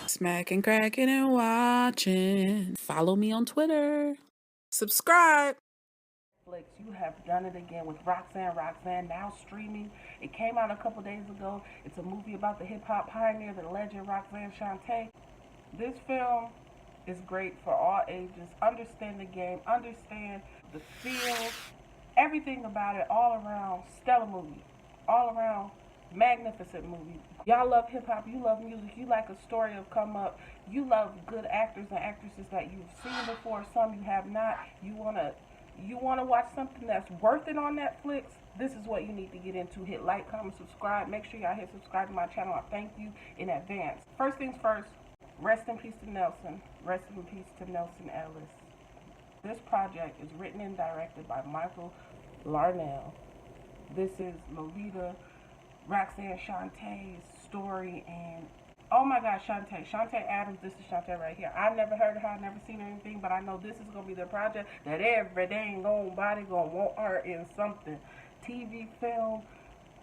Smacking, cracking, and watching. Follow me on Twitter. Subscribe. You have done it again with Roxanne Roxanne, now streaming. It came out a couple days ago. It's a movie about the hip-hop pioneer, the legend Roxanne Shante. This film is great for all ages. Understand the game, understand the feel, everything about it, all around stellar movie, all around magnificent movie. Y'all love hip-hop, you love music, you like a story of come up, you love good actors and actresses that you've seen before, some you have not. You wanna watch something that's worth it on Netflix? This is what you need to get into. Hit like, comment, subscribe. Make sure y'all hit subscribe to my channel. I thank you in advance. First things first, rest in peace to Nelson. Rest in peace to Nelson Ellis. This project is written and directed by Michael Larnell. This is Lolita, Roxanne Shantae's story, and oh my gosh, Shantae Adams, this is Shantae right here. I've never heard of her, I've never seen her anything, but I know this is going to be the project that every dang old body going to want her in something. TV, film,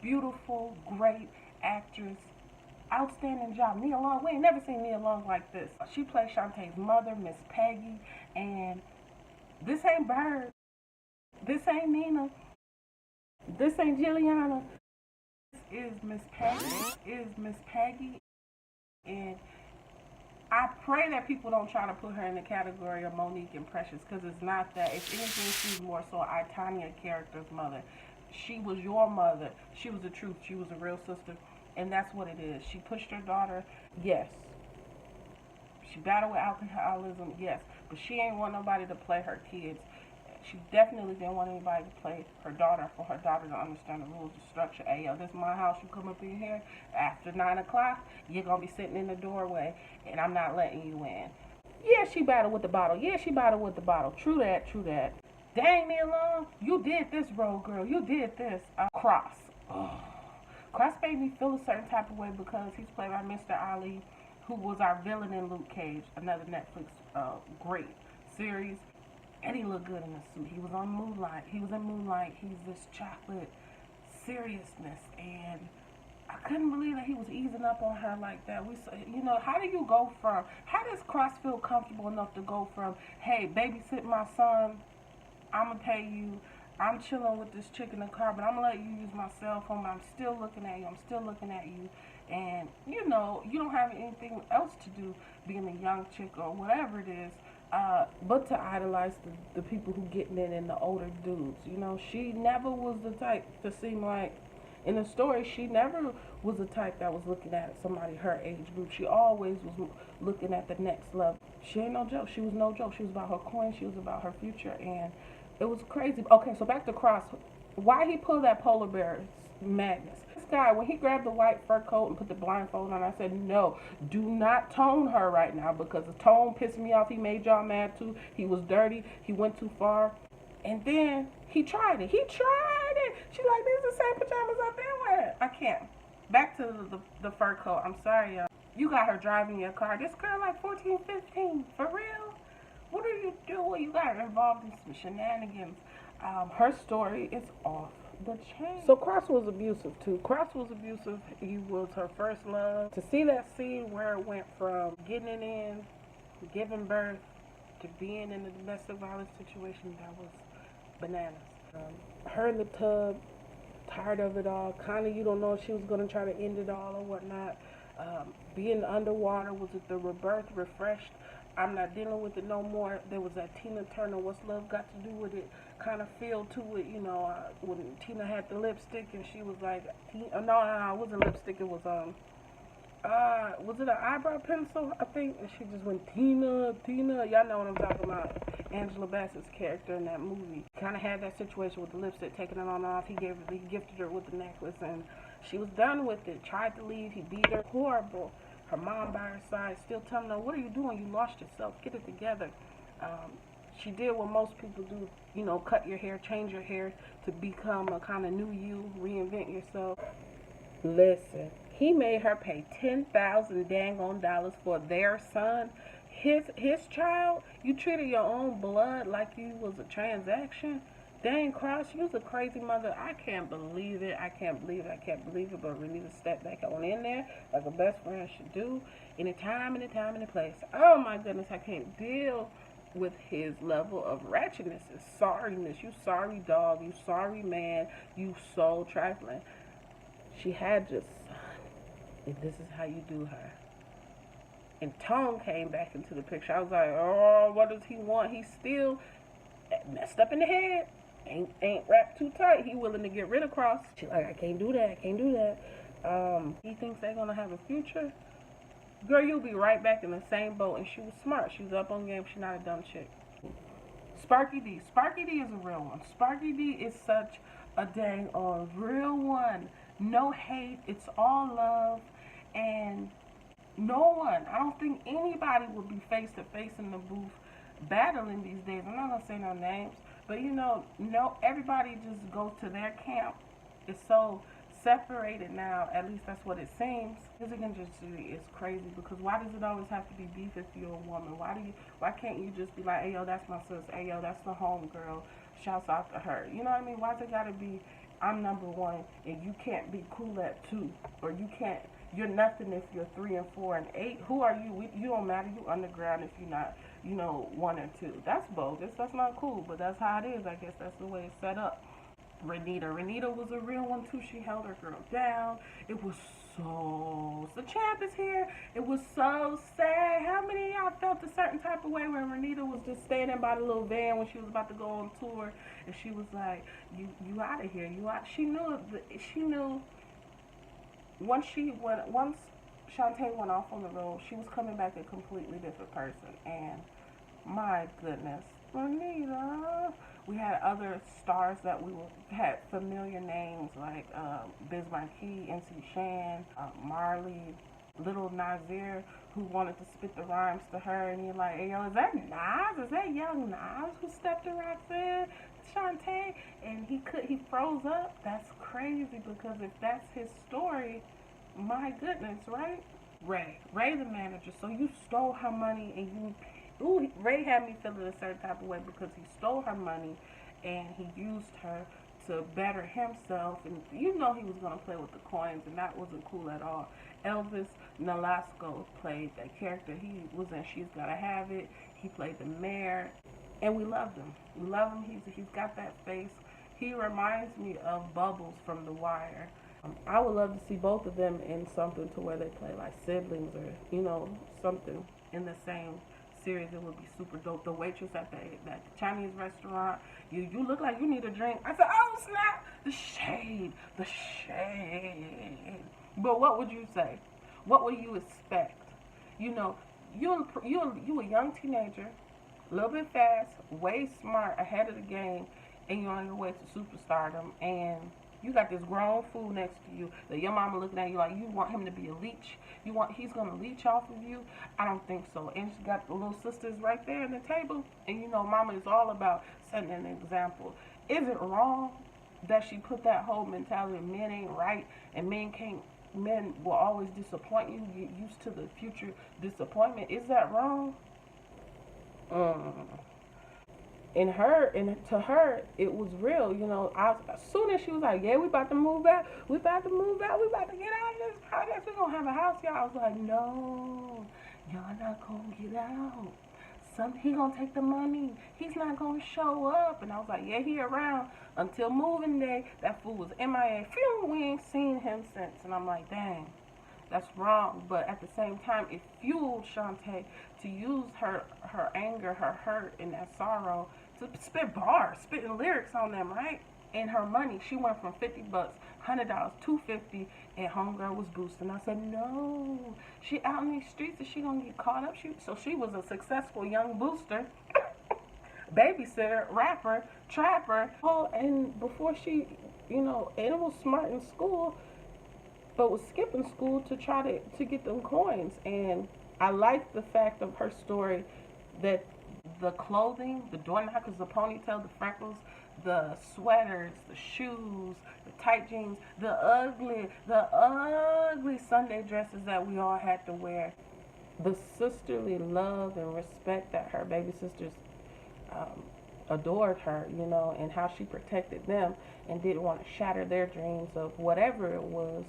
beautiful, great actress, outstanding job. Nia Long, we ain't never seen Nia Long like this. She plays Shantae's mother, Miss Peggy, and this ain't Bird, this ain't Nina, this ain't Jilliana. This is Miss Peggy. And I pray that people don't try to put her in the category of Monique and Precious, because it's not that. If anything, she's more so a Tanya character's mother. She was your mother. She was the truth. She was a real sister. And that's what it is. She pushed her daughter, yes. She battled with alcoholism, yes. But she ain't want nobody to play her kids. She definitely didn't want anybody to play her daughter, for her daughter to understand the rules, the structure. Hey, yo, this is my house. You come up in here after 9 o'clock, you're going to be sitting in the doorway, and I'm not letting you in. Yeah, she battled with the bottle. Yeah, she battled with the bottle. True that, true that. Dang, Nia Long, you did this, role, girl. You did this. Cross. Oh. Cross made me feel a certain type of way because he's played by Mr. Ali, who was our villain in Luke Cage, another Netflix great series. And he looked good in the suit. He was on Moonlight. He was in Moonlight. He's this chocolate seriousness. And I couldn't believe that he was easing up on her like that. How do you go from, how does Cross feel comfortable enough to go from, hey, babysit my son, I'm going to pay you, I'm chilling with this chick in the car, but I'm going to let you use my cell phone, but I'm still looking at you, and, you don't have anything else to do being a young chick or whatever it is. But to idolize the people who getting in and the older dudes. She never was the type to seem like, in the story, she never was the type that was looking at somebody her age group. She always was looking at the next level. She ain't no joke. She was no joke. She was about her coin. She was about her future. And it was crazy. Okay, so back to Cross. Why he pulled that polar bear is madness. This guy, when he grabbed the white fur coat and put the blindfold on, I said, no, do not tone her right now, because the tone pissed me off. He made y'all mad too. He was dirty. He went too far. And then he tried it. She's like, these are the same pajamas I've been wearing. I can't. Back to the fur coat. I'm sorry, y'all. You got her driving your car. This girl like 14, 15. For real? What are you doing? You got her involved in some shenanigans. Her story is off the chain. So Cross was abusive too. Cross was abusive. He was her first love. To see that scene where it went from getting it in, giving birth, to being in a domestic violence situation, that was bananas. Her in the tub, tired of it all. Kind of, you don't know if she was going to try to end it all or whatnot. Being underwater, was it the rebirth, refreshed? I'm not dealing with it no more. There was that Tina Turner, What's Love Got to Do with It kind of feel to it, when Tina had the lipstick and she was like, no, it wasn't lipstick, it was was it an eyebrow pencil, I think? And she just went, Tina, y'all know what I'm talking about. Angela Bassett's character in that movie kind of had that situation with the lipstick, taking it on and off. He gifted her with the necklace, and she was done with it. Tried to leave, he beat her, horrible. Her mom by her side, still telling her, what are you doing? You lost yourself. Get it together. She did what most people do, cut your hair, change your hair to become a kind of new you, reinvent yourself. Listen, he made her pay $10,000 dang on dollars for their son, his child. You treated your own blood like you was a transaction. Dang, Cross, you was a crazy mother. I can't believe it. But we need to step back on in there like a best friend should do Anytime, anytime, any place. Oh my goodness, I can't deal with his level of ratchetness, his sorriness. You sorry dog, you sorry man, you so trifling. She had your son, and this is how you do her. And Tone came back into the picture. I was like, oh, what does he want? He's still messed up in the head. Ain't wrapped too tight. He willing to get rid of Cross. She like, I can't do that. I can't do that. He thinks they're gonna have a future. Girl, you'll be right back in the same boat. And she was smart. She was up on game. She's not a dumb chick. Sparky D. Sparky D is a real one. Sparky D is such a dang on real one. No hate. It's all love. And no one, I don't think anybody would be face to face in the booth battling these days. I'm not gonna say no names, but no, everybody just goes to their camp. It's so separated now. At least that's what it seems. Music industry is crazy because why does it always have to be beef if you're a woman? Why can't you just be like, hey yo, that's my sis. Hey yo, that's the homegirl. Shouts out to her. You know what I mean? Why's it gotta be I'm number one and you can't be cool at 2, or you can't. You're nothing if you're 3 and 4 and 8. Who are you? You don't matter. You underground if you're not, 1 and 2. That's bogus. That's not cool. But that's how it is. I guess that's the way it's set up. Renita was a real one too. She held her girl down. It was so. The champ is here. It was so sad. How many of y'all felt a certain type of way when Renita was just standing by the little van when she was about to go on tour, and she was like, "You out of here. You out." She knew. She knew. Once Shantae went off on the road, she was coming back a completely different person. And my goodness, Renita. We had other stars that had familiar names like Biz Marquis, NC Shan, Marley, Little Nazir, who wanted to spit the rhymes to her, and you're like, hey, yo, is that Nas? Is that young Nas who stepped to Roxanne, Shantae? And he froze up. That's crazy because if that's his story, my goodness, right? Ray the manager. So you stole her money and you. Ooh, Ray had me feeling a certain type of way because he stole her money and he used her to better himself. And he was going to play with the coins, and that wasn't cool at all. Elvis Nolasco played that character. He was in She's Gotta Have It. He played the mayor, and we loved him. We love him. He's got that face. He reminds me of Bubbles from The Wire. I would love to see both of them in something to where they play like siblings or, something in the same series. It would be super dope. The waitress at that Chinese restaurant, you look like you need a drink. I said, oh snap, the shade. But what would you say? What would you expect? You a young teenager, a little bit fast, way smart, ahead of the game, and you're on your way to superstardom, and you got this grown fool next to you that your mama looking at you like you want him to be a leech. He's gonna leech off of you. I don't think so. And she got the little sisters right there at the table, and mama is all about setting an example. Is it wrong that she put that whole mentality of men ain't right and men will always disappoint you, get used to the future disappointment? Is that wrong? And to her, it was real. As soon as she was like, yeah, we about to move out. We about to get out of this project. We're going to have a house, y'all. I was like, no, y'all not going to get out. He going to take the money. He's not going to show up. And I was like, yeah, he around until moving day. That fool was MIA. Phew, we ain't seen him since. And I'm like, dang. That's wrong, but at the same time, it fueled Shantae to use her anger, her hurt, and that sorrow to spitting lyrics on them, right? And her money, she went from $50, $100, $250, and homegirl was boosting. I said, no, she out in these streets, and she gonna get caught up. So she was a successful young booster, babysitter, rapper, trapper. Oh, and before she, animal smart in school, but was skipping school to try to get them coins. And I like the fact of her story that the clothing, the door knockers, the ponytail, the freckles, the sweaters, the shoes, the tight jeans, the ugly Sunday dresses that we all had to wear, the sisterly love and respect that her baby sisters adored her, and how she protected them and didn't want to shatter their dreams of whatever it was.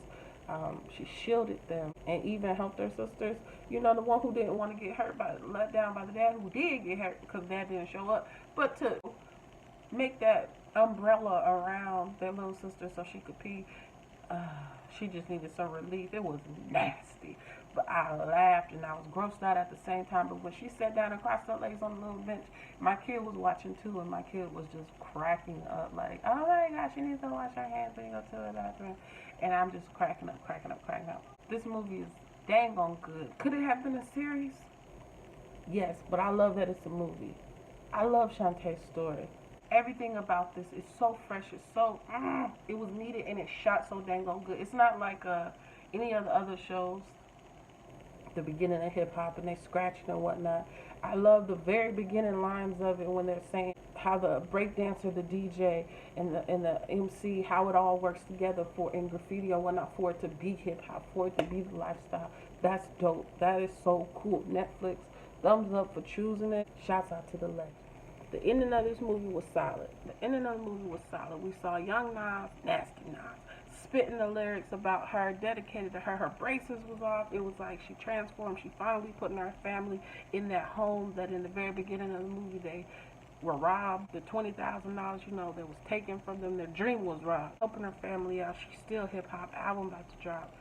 She shielded them and even helped her sisters. You know, the one who didn't want to get hurt by let down by the dad who did get hurt because dad didn't show up. But to make that umbrella around their little sister so she could pee, uh, she just needed some relief. It was nasty. But I laughed and I was grossed out at the same time. But when she sat down and crossed her legs on the little bench, my kid was watching too, and my kid was just cracking up like, oh my gosh, she needs to wash her hands when you go to the bathroom. And I'm just cracking up, cracking up, cracking up. This movie is dang on good. Could it have been a series? Yes, but I love that it's a movie. I love Shantae's story. Everything about this is so fresh. It's so, it was needed and it's shot so dang on good. It's not like any of the other shows, the beginning of hip hop and they scratching and whatnot. I love the very beginning lines of it when they're saying how the breakdancer, the DJ, and the MC, how it all works together for in graffiti or whatnot for it to be hip hop, for it to be the lifestyle. That's dope. That is so cool. Netflix, thumbs up for choosing it. Shouts out to the legend. The ending of this movie was solid. The ending of the movie was solid. We saw young Nas, nasty Nas, spitting the lyrics about her, dedicated to her. Her braces was off. It was like she transformed. She finally putting her family in that home that in the very beginning of the movie they were robbed. The $20,000, you know, that was taken from them. Their dream was robbed. Helping her family out. She's still hip hop. Album about to drop.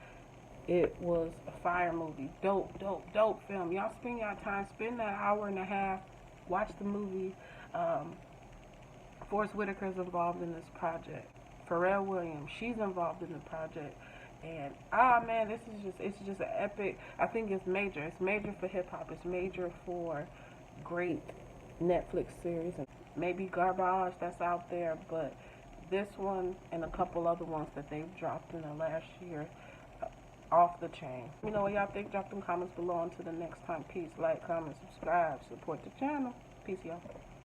It was a fire movie. Dope, dope, dope film. Y'all spend your time. Spend that hour and a half. Watch the movie. Forrest Whitaker's involved in this project. Pharrell Williams, she's involved in the project. And man, it's just an epic. I think it's major. It's major for hip hop. It's major for great Netflix series and maybe garbage that's out there, but this one and a couple other ones that they've dropped in the last year, off the chain. You know what y'all think? Drop them comments below. Until the next time, peace. Like, comment, subscribe, support the channel. Peace, y'all.